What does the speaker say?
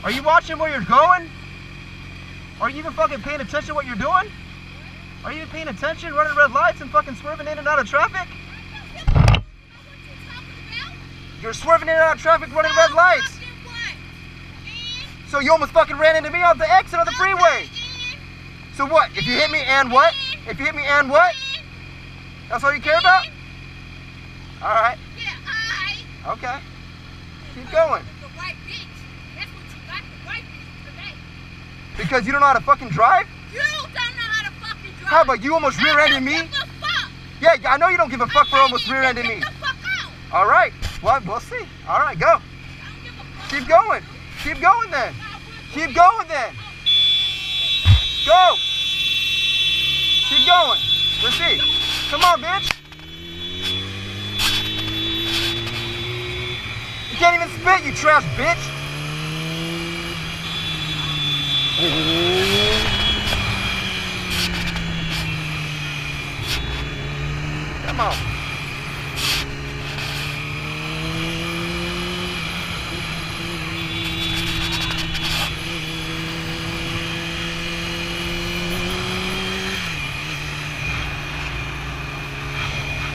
Are you watching where you're going? Are you even fucking paying attention to what you're doing? Are you even paying attention, running red lights and fucking swerving in and out of traffic? You're swerving in and out of traffic, running red lights. So you almost fucking ran into me on the exit of the freeway. So what? If you hit me and what? If you hit me and what? That's all you care about? Alright. Yeah, okay. Keep going. Because you don't know how to fucking drive? You don't know how to fucking drive. How about you almost rear-ended me? Give a fuck. Yeah, I know you don't give a fuck for almost rear-ending me. Get the fuck out. Alright. Well, we'll see. Alright, go. Keep going. Keep going then. Keep going then. Go. Keep going. Let's see. Come on, bitch. You can't even spit, you trash bitch. Come on.